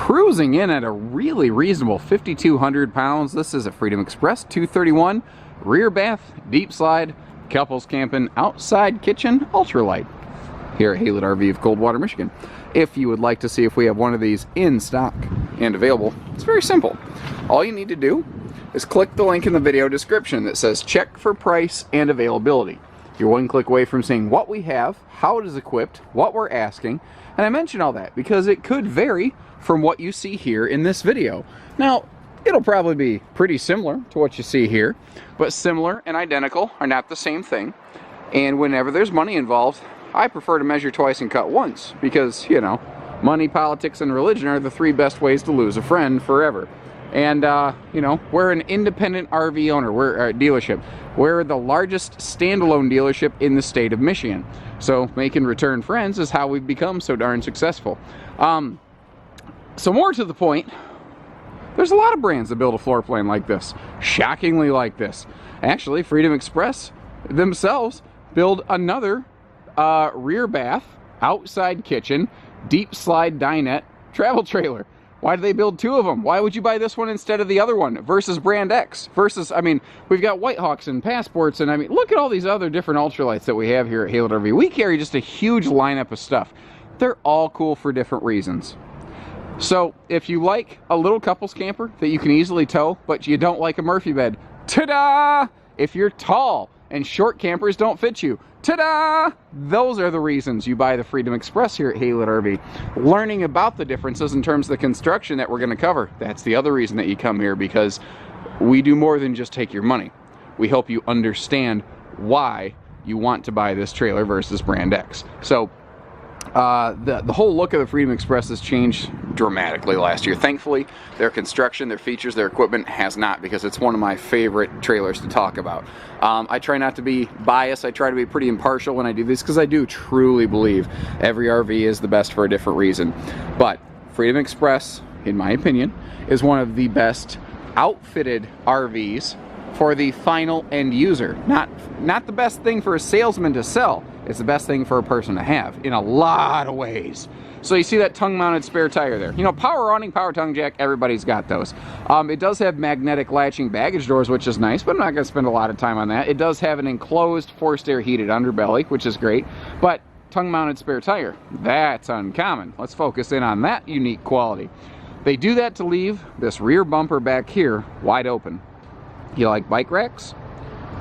cruising in at a really reasonable 5,200 pounds. This is a Freedom Express 231 rear bath, deep slide, couples camping, outside kitchen, ultralight here at Haylett RV of Coldwater, Michigan. If you would like to see if we have one of these in stock and available, it's very simple. All you need to do is click the link in the video description that says check for price and availability. You're one click away from seeing what we have, how it is equipped, what we're asking, and I mention all that because it could vary from what you see here in this video. Now, it'll probably be pretty similar to what you see here, but similar and identical are not the same thing. And whenever there's money involved, I prefer to measure twice and cut once because, you know, money, politics, and religion are the three best ways to lose a friend forever. And, you know, we're an independent RV owner. We're a dealership. We're the largest standalone dealership in the state of Michigan. So making return friends is how we've become so darn successful. So more to the point, there's a lot of brands that build a floor plan like this. Shockingly like this. Actually, Freedom Express themselves build another rear bath, outside kitchen, deep slide dinette travel trailer. Why do they build two of them? Why would you buy this one instead of the other one versus Brand X? Versus, I mean, we've got Whitehawks and Passports, and I mean, look at all these other different ultralights that we have here at Haylett RV. We carry just a huge lineup of stuff. They're all cool for different reasons. So if you like a little couples camper that you can easily tow, but you don't like a Murphy bed, ta-da! If you're tall and short campers don't fit you, ta-da! Those are the reasons you buy the Freedom Express here at Haylett RV. Learning about the differences in terms of the construction that we're going to cover, that's the other reason that you come here, because we do more than just take your money. We help you understand why you want to buy this trailer versus Brand X. So the whole look of the Freedom Express has changed dramatically last year. Thankfully, their construction, their features, their equipment has not, because it's one of my favorite trailers to talk about. I try not to be biased. I try to be pretty impartial when I do this because I do truly believe every RV is the best for a different reason. But Freedom Express, in my opinion, is one of the best outfitted RVs for the final end user. Not the best thing for a salesman to sell. It's the best thing for a person to have in a lot of ways. So you see that tongue-mounted spare tire there. You know, power awning, power tongue jack, everybody's got those. It does have magnetic latching baggage doors, which is nice, but I'm not going to spend a lot of time on that. It does have an enclosed forced air heated underbelly, which is great, but tongue-mounted spare tire, that's uncommon. Let's focus in on that unique quality. They do that to leave this rear bumper back here wide open. You like bike racks?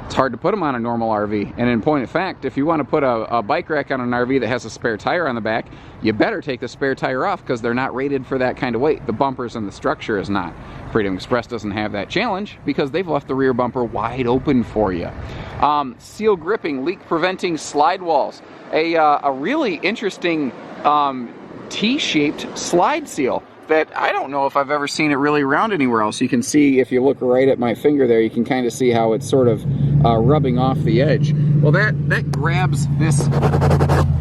It's hard to put them on a normal RV. And in point of fact, if you want to put a bike rack on an RV that has a spare tire on the back, you better take the spare tire off because they're not rated for that kind of weight. The bumpers and the structure is not. Freedom Express doesn't have that challenge because they've left the rear bumper wide open for you. Seal gripping, leak preventing slide walls. A really interesting T-shaped slide seal that I don't know if I've ever seen it really around anywhere else. You can see, if you look right at my finger there, you can kind of see how it's sort of rubbing off the edge. Well, that grabs this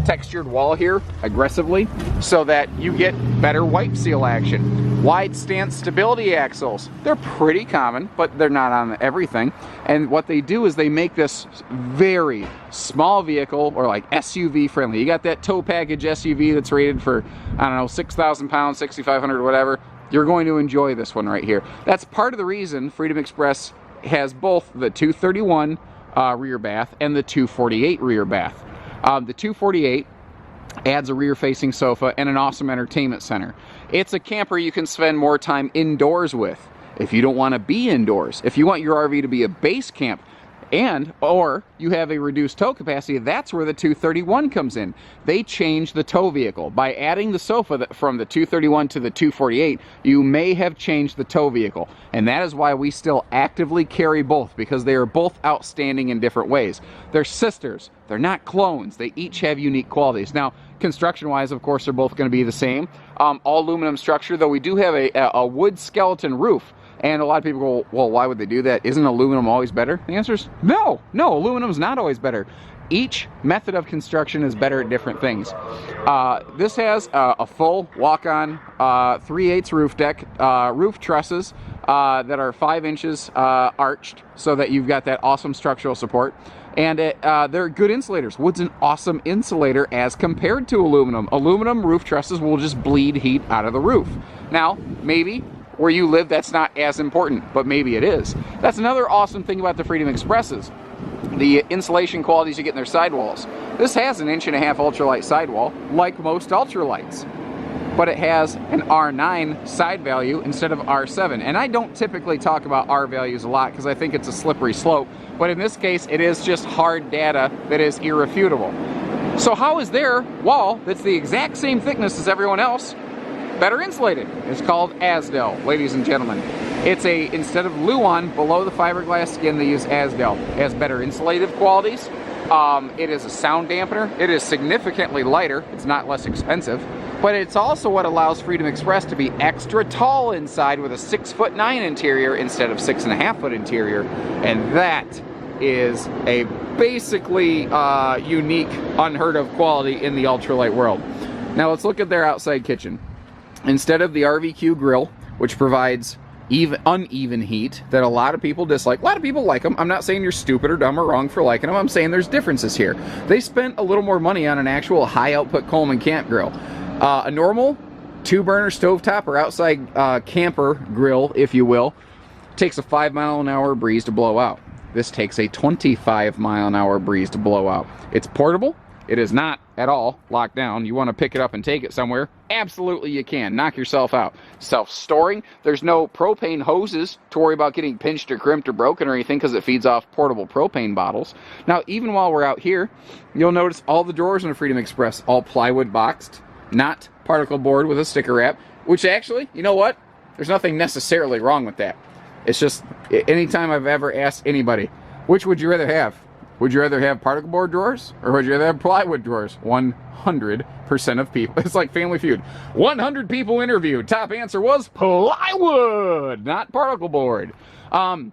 textured wall here aggressively so that you get better wipe seal action. Wide stance stability axles. They're pretty common, but they're not on everything. And what they do is they make this very small vehicle, or like SUV friendly. You got that tow package SUV that's rated for, I don't know, 6,000 pounds, 6,500, whatever. You're going to enjoy this one right here. That's part of the reason Freedom Express has both the 231 rear bath and the 248 rear bath. The 248 adds a rear-facing sofa and an awesome entertainment center. It's a camper you can spend more time indoors with if you don't want to be indoors. If you want your RV to be a base camp, or you have a reduced tow capacity, that's where the 231 comes in. They change the tow vehicle. By adding the sofa from the 231 to the 248, you may have changed the tow vehicle. And that is why we still actively carry both, because they are both outstanding in different ways. They're sisters. They're not clones. They each have unique qualities. Now, construction-wise, of course, they're both going to be the same. All aluminum structure, though we do have a wood skeleton roof. And a lot of people go, well, why would they do that? Isn't aluminum always better? The answer is no. No, aluminum is not always better. Each method of construction is better at different things. This has a full walk-on 3/8 roof deck, roof trusses that are 5 inches arched so that you've got that awesome structural support. And they're good insulators. Wood's an awesome insulator as compared to aluminum. Aluminum roof trusses will just bleed heat out of the roof. Now, maybe where you live that's not as important, but maybe it is. That's another awesome thing about the Freedom Expresses. The insulation qualities you get in their sidewalls. This has an 1.5 inch ultralight sidewall, like most ultralights, but it has an R9 side value instead of R7. And I don't typically talk about R values a lot because I think it's a slippery slope, but in this case it is just hard data that is irrefutable. So how is their wall that's the exact same thickness as everyone else better insulated? It's called Asdel, ladies and gentlemen. It's instead of Luan below the fiberglass skin, they use Asdel. It has better insulative qualities. It is a sound dampener. It is significantly lighter. It's not less expensive, but it's also what allows Freedom Express to be extra tall inside with a 6'9" interior instead of 6.5 interior, and that is a basically unique, unheard of quality in the ultralight world. Now let's look at their outside kitchen. Instead of the RVQ grill, which provides uneven heat that a lot of people dislike. A lot of people like them. I'm not saying you're stupid or dumb or wrong for liking them. I'm saying there's differences here. They spent a little more money on an actual high output Coleman camp grill. A normal 2-burner stovetop or outside camper grill, if you will, takes a 5-mile-an-hour breeze to blow out. This takes a 25-mile-an-hour breeze to blow out. It's portable. It is not at all locked down. You want to pick it up and take it somewhere? Absolutely you can. Knock yourself out. Self-storing. There's no propane hoses to worry about getting pinched or crimped or broken or anything because it feeds off portable propane bottles. Now, even while we're out here, you'll notice all the drawers in a Freedom Express, all plywood boxed, not particle board with a sticker wrap, which actually, you know what? There's nothing necessarily wrong with that. It's just, anytime I've ever asked anybody, which would you rather have? Would you rather have particle board drawers or would you rather have plywood drawers? 100% of people. It's like Family Feud. 100 people interviewed. Top answer was plywood, not particle board. Now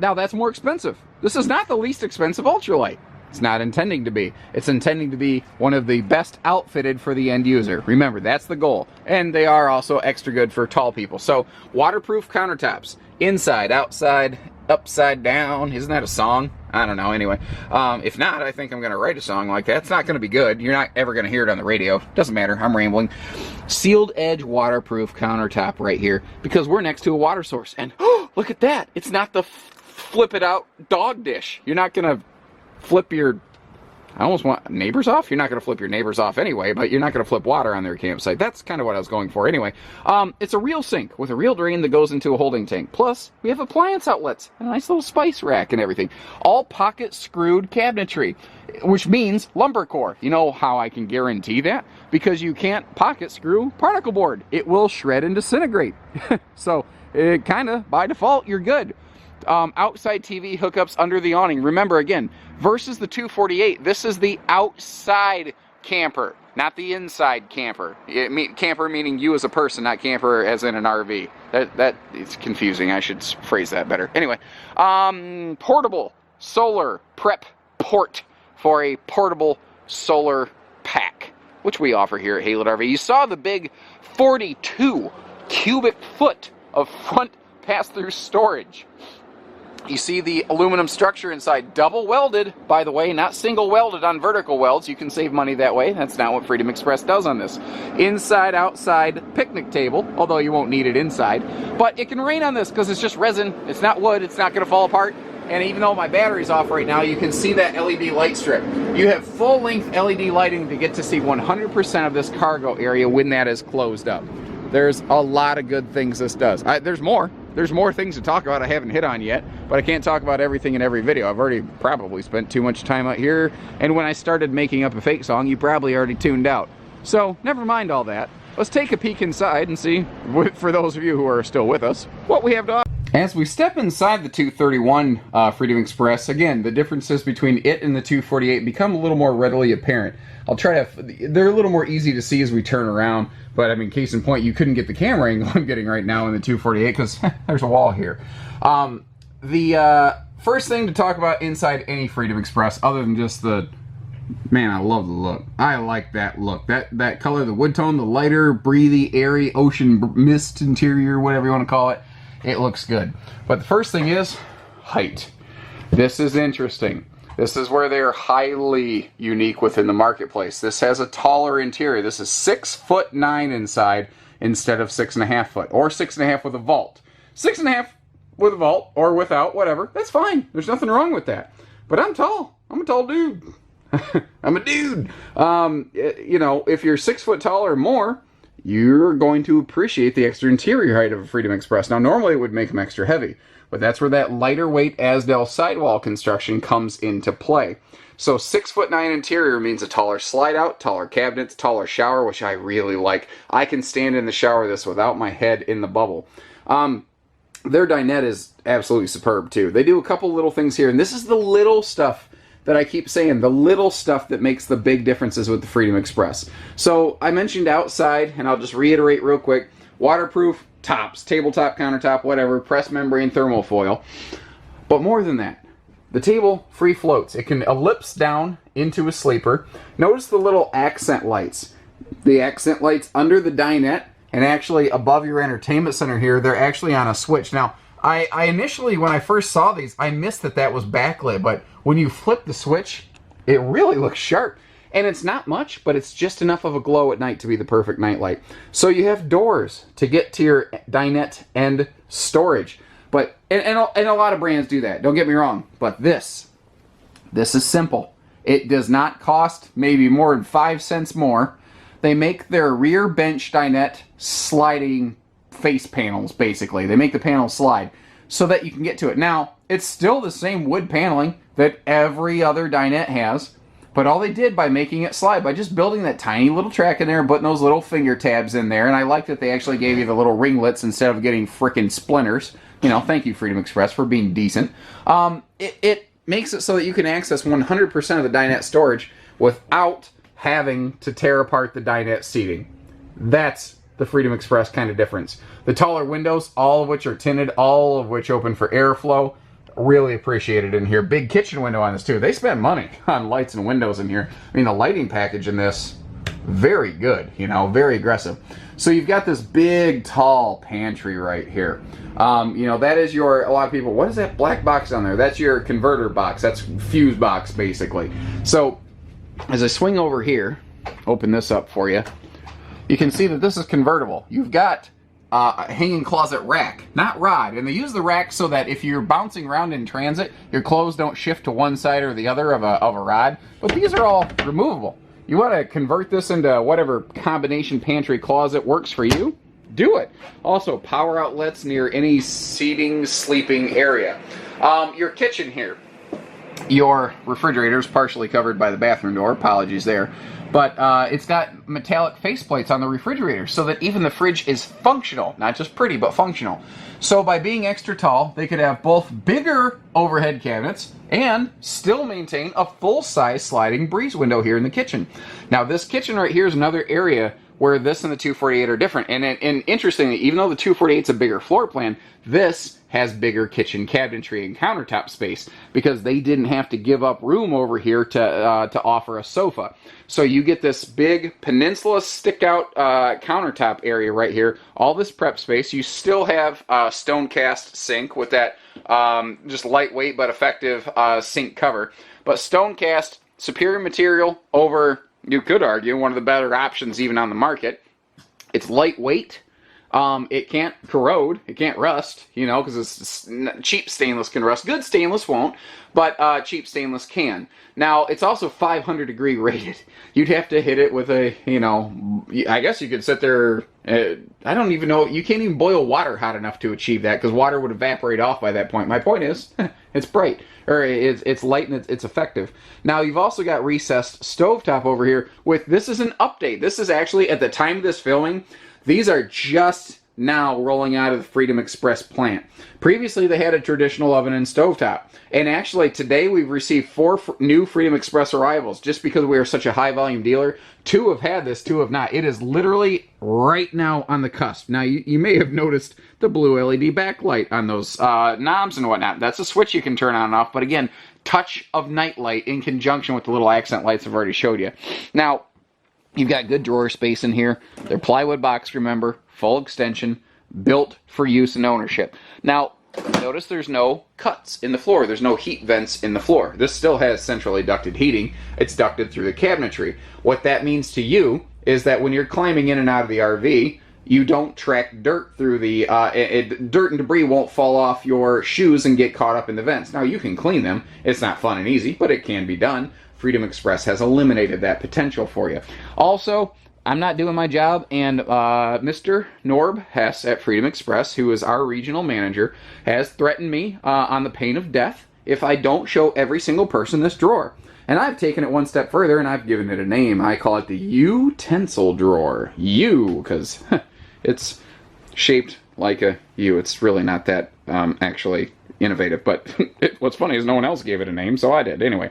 that's more expensive. This is not the least expensive ultralight. It's not intending to be. It's intending to be one of the best outfitted for the end user. Remember, that's the goal. And they are also extra good for tall people. So, waterproof countertops. Inside, outside, upside down. Isn't that a song? I don't know. Anyway, if not, I think I'm going to write a song like that. It's not going to be good. You're not ever going to hear it on the radio. Doesn't matter. I'm rambling. Sealed edge waterproof countertop right here because we're next to a water source. And look at that. It's not the flip it out dog dish. You're not going to flip your, I almost want neighbors off. You're not going to flip your neighbors off anyway, but you're not going to flip water on their campsite. That's kind of what I was going for anyway. It's a real sink with a real drain that goes into a holding tank. Plus, we have appliance outlets and a nice little spice rack and everything. All pocket screwed cabinetry, which means lumber core. You know how I can guarantee that? Because you can't pocket screw particle board. It will shred and disintegrate. So, it kind of, by default, you're good. Outside TV hookups under the awning. Remember, again, versus the 248, this is the outside camper, not the inside camper. Camper meaning you as a person, not camper as in an RV. That is confusing. I should phrase that better. Anyway, portable solar prep port for a portable solar pack, which we offer here at Haylett RV. You saw the big 42 cubic foot of front pass-through storage. You see the aluminum structure inside, double welded, by the way, not single welded on vertical welds. You can save money that way. That's not what Freedom Express does on this. Inside, outside picnic table, although you won't need it inside. But it can rain on this because it's just resin. It's not wood. It's not going to fall apart. And even though my battery's off right now, you can see that LED light strip. You have full-length LED lighting to get to see 100% of this cargo area when that is closed up. There's a lot of good things this does. There's more. There's more things to talk about I haven't hit on yet, but I can't talk about everything in every video. I've already probably spent too much time out here, and when I started making up a fake song, you probably already tuned out. So, never mind all that. Let's take a peek inside and see, for those of you who are still with us, what we have to offer. As we step inside the 231 Freedom Express, again, the differences between it and the 248 become a little more readily apparent. I'll try to, they're a little more easy to see as we turn around, but I mean, case in point, you couldn't get the camera angle I'm getting right now in the 248 because there's a wall here. The first thing to talk about inside any Freedom Express, other than just the, man, I love the look. I like that look. That color, the wood tone, the lighter, breathy, airy, ocean mist interior, whatever you want to call it. It looks good. But the first thing is height. This is interesting. This is where they're highly unique within the marketplace. This has a taller interior. This is 6'9" inside instead of 6.5 foot, or 6.5 with a vault. 6.5 with a vault or without, whatever. That's fine. There's nothing wrong with that. But I'm tall. I'm a tall dude. I'm a dude. You know, if you're 6 foot tall or more, you're going to appreciate the extra interior height of a Freedom Express. Now, normally it would make them extra heavy, but that's where that lighter weight Asdel sidewall construction comes into play. So 6'9" interior means a taller slide out, taller cabinets, taller shower, which I really like. I can stand in the shower with this without my head in the bubble. Their dinette is absolutely superb too. They do a couple little things here, and this is the little stuff that I keep saying, the little stuff that makes the big differences with the Freedom Express. So I mentioned outside, and I'll just reiterate real quick, waterproof tops, tabletop, countertop, whatever, press membrane thermal foil. But more than that, the table free floats. It can ellipse down into a sleeper. Notice the little accent lights. The accent lights under the dinette and actually above your entertainment center here, they're actually on a switch. Now, I initially, when I first saw these, I missed that was backlit, but when you flip the switch, it really looks sharp. And it's not much, but it's just enough of a glow at night to be the perfect night light. So you have doors to get to your dinette and storage. But and a lot of brands do that, don't get me wrong. But this is simple. It does not cost maybe more than 5 cents more. They make their rear bench dinette sliding face panels, basically. They make the panels slide so that you can get to it. Now, it's still the same wood paneling that every other dinette has, but all they did by making it slide, by just building that tiny little track in there and putting those little finger tabs in there, and I like that they actually gave you the little ringlets instead of getting frickin' splinters. You know, thank you, Freedom Express, for being decent. It makes it so that you can access 100% of the dinette storage without having to tear apart the dinette seating. That's the Freedom Express kind of difference. The taller windows, all of which are tinted, all of which open for airflow. Really appreciated in here. Big kitchen window on this too. They spent money on lights and windows in here. I mean, the lighting package in this, very good, you know, very aggressive. So you've got this big, tall pantry right here. You know, that is your, a lot of people, what is that black box on there? That's your converter box. That's fuse box, basically. So as I swing over here, open this up for you, you can see that this is convertible. You've got a hanging closet rack, not rod. And they use the rack so that if you're bouncing around in transit, your clothes don't shift to one side or the other of a rod. But these are all removable. You want to convert this into whatever combination pantry closet works for you, do it. Also, power outlets near any seating, sleeping area. Your kitchen here. Your refrigerator is partially covered by the bathroom door. Apologies there. But it's got metallic faceplates on the refrigerator so that even the fridge is functional. Not just pretty, but functional. So by being extra tall, they could have both bigger overhead cabinets and still maintain a full-size sliding breeze window here in the kitchen. Now, this kitchen right here is another area where this and the 248 are different. And interestingly, even though the 248 is a bigger floor plan, this has bigger kitchen cabinetry and countertop space because they didn't have to give up room over here to offer a sofa. So you get this big peninsula stick-out countertop area right here. All this prep space. You still have a stone cast sink with that just lightweight but effective sink cover. But stone cast, superior material over, you could argue, one of the better options even on the market. It's lightweight. It can't corrode. It can't rust, you know, because cheap stainless can rust. Good stainless won't, but cheap stainless can. Now, it's also 500 degree rated. You'd have to hit it with a, you know, I guess you could sit there, I don't even know, you can't even boil water hot enough to achieve that because water would evaporate off by that point. My point is, it's bright, or it's light and it's effective. Now, you've also got recessed stovetop over here with, this is an update. This is actually, at the time of this filming, these are just now rolling out of the Freedom Express plant. Previously, they had a traditional oven and stovetop. And actually, today we've received 4 new Freedom Express arrivals. Just because we are such a high-volume dealer, 2 have had this, 2 have not. It is literally right now on the cusp. Now, you may have noticed the blue LED backlight on those knobs and whatnot. That's a switch you can turn on and off. But again, touch of nightlight in conjunction with the little accent lights I've already showed you. Now, you've got good drawer space in here. They're plywood box, remember, full extension, built for use and ownership. Now, Notice there's no cuts in the floor. There's no heat vents in the floor. This still has centrally ducted heating. It's ducted through the cabinetry. What that means to you is that when you're climbing in and out of the RV, you don't track dirt through the, dirt and debris won't fall off your shoes and get caught up in the vents. Now, you can clean them. It's not fun and easy, but it can be done. Freedom Express has eliminated that potential for you. Also, I'm not doing my job, and Mr. Norb Hess at Freedom Express, who is our regional manager, has threatened me on the pain of death if I don't show every single person this drawer. And I've taken it one step further, and I've given it a name. I call it the utensil drawer. U, because it's shaped like a U. It's really not that actually innovative, but what's funny is no one else gave it a name, so I did. Anyway,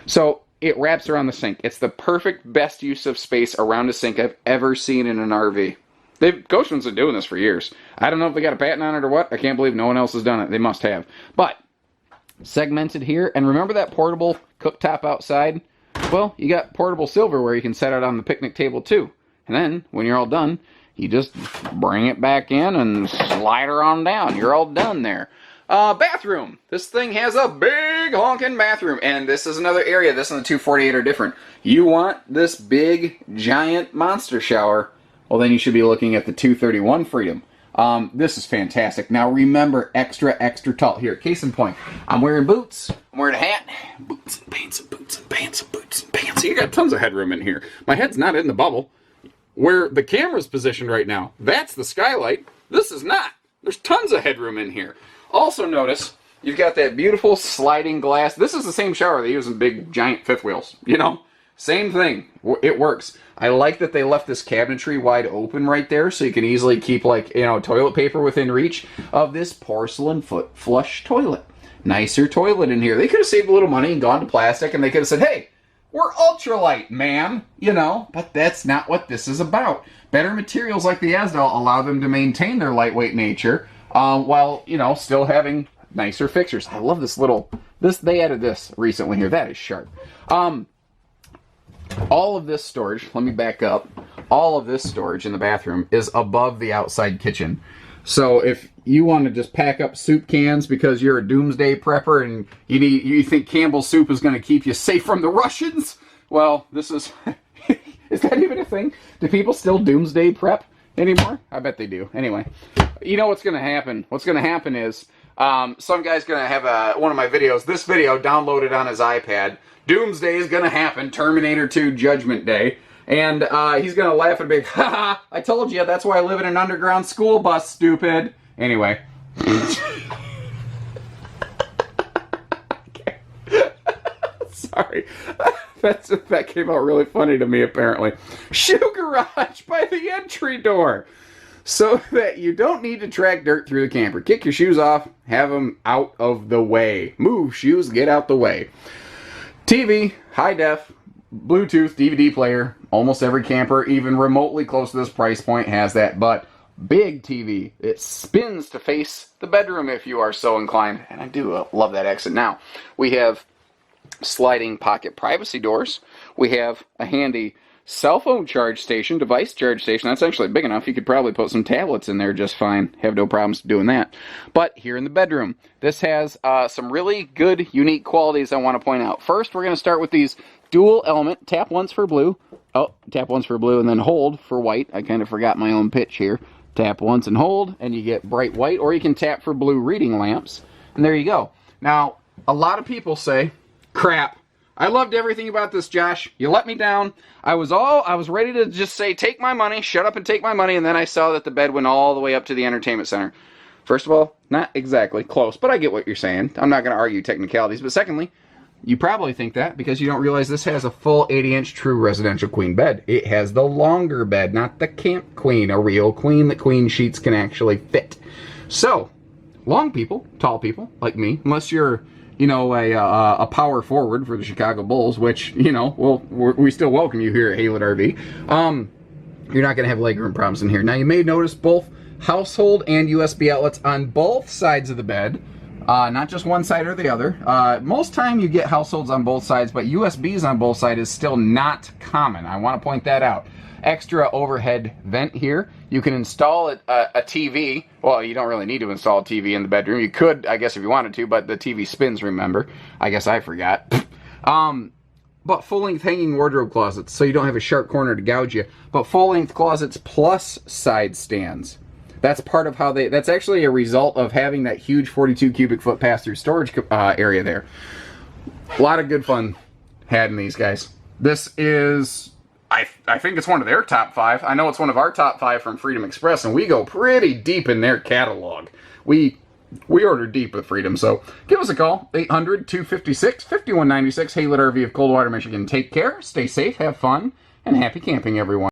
so it wraps around the sink. It's the perfect best use of space around a sink I've ever seen in an RV. Coachmen's been doing this for years. I don't know if they got a patent on it or what. I can't believe no one else has done it. They must have. But segmented here, and remember that portable cooktop outside? Well, you got portable silverware you can set out on the picnic table too. And then, when you're all done, you just bring it back in and slide her on down. You're all done there. Bathroom. This thing has a big honking bathroom. And this is another area. This and the 248 are different. You want this big, giant monster shower, well, then you should be looking at the 231 Freedom. This is fantastic. Now, remember, extra tall. Here, case in point. I'm wearing boots. I'm wearing a hat. Boots and pants and boots and pants and boots and pants. You got tons of headroom in here. My head's not in the bubble. Where the camera's positioned right now, that's the skylight. This is not. There's tons of headroom in here. Also notice, you've got that beautiful sliding glass. This is the same shower they use in big, giant fifth wheels. You know, same thing. It works. I like that they left this cabinetry wide open right there, so you can easily keep, like, you know, toilet paper within reach of this porcelain foot flush toilet. Nicer toilet in here. They could have saved a little money and gone to plastic, and they could have said, hey, we're Ultralite, ma'am, you know, but that's not what this is about. Better materials like the Asdal allow them to maintain their lightweight nature, while, you know, still having nicer fixtures. I love this little, they added this recently here. That is sharp. All of this storage, let me back up. All of this storage in the bathroom is above the outside kitchen. So if you want to just pack up soup cans because you're a doomsday prepper and you think Campbell's soup is going to keep you safe from the Russians, well, this is, is that even a thing? Do people still doomsday prep anymore? I bet they do. Anyway, you know what's going to happen? What's going to happen is some guy's going to have one of my videos, this video, downloaded on his iPad. Doomsday is going to happen, Terminator 2 Judgment Day. And he's going to laugh and be, haha, I told you, that's why I live in an underground school bus, stupid. Anyway. Sorry. That came out really funny to me, apparently. Shoe garage by the entry door. So that you don't need to track dirt through the camper. Kick your shoes off, have them out of the way. Move, shoes, get out the way. TV, high def, Bluetooth, DVD player. Almost every camper, even remotely close to this price point, has that. But big TV. It spins to face the bedroom if you are so inclined. And I do love that exit. Now, we have sliding pocket privacy doors. We have a handy cell phone charge station, device charge station. That's actually big enough. You could probably put some tablets in there just fine. Have no problems doing that. But here in the bedroom, this has some really good, unique qualities I want to point out. First, we're going to start with these dual element. Tap once for blue. Oh, tap once for blue and then hold for white. I kind of forgot my own pitch here. Tap once and hold, and you get bright white. Or you can tap for blue reading lamps. And there you go. Now, a lot of people say, crap, I loved everything about this, Josh. You let me down. I was ready to just say, take my money, shut up and take my money, and then I saw that the bed went all the way up to the entertainment center. First of all, not exactly close, but I get what you're saying. I'm not going to argue technicalities. But secondly, you probably think that because you don't realize this has a full 80-inch true residential queen bed. It has the longer bed, not the camp queen, a real queen that queen sheets can actually fit. So, long people, tall people like me, unless you're, you know, a power forward for the Chicago Bulls, which, you know, we still welcome you here at Haylett RV. You're not going to have legroom problems in here. Now, you may notice both household and USB outlets on both sides of the bed. Not just one side or the other. Most time you get households on both sides, but USBs on both sides is still not common. I want to point that out. Extra overhead vent here. You can install a TV. Well, you don't really need to install a TV in the bedroom. You could, I guess, if you wanted to, but the TV spins, remember. I guess I forgot. But full-length hanging wardrobe closets, so you don't have a sharp corner to gouge you. But full-length closets plus side stands. That's part of how that's actually a result of having that huge 42 cubic foot pass-through storage area there. A lot of good fun had in these guys. This is, I think it's one of their top 5. I know it's one of our top 5 from Freedom Express, and we go pretty deep in their catalog. We order deep with Freedom, so give us a call, 800-256-5196, Haylet RV of Coldwater, Michigan. Take care, stay safe, have fun, and happy camping, everyone.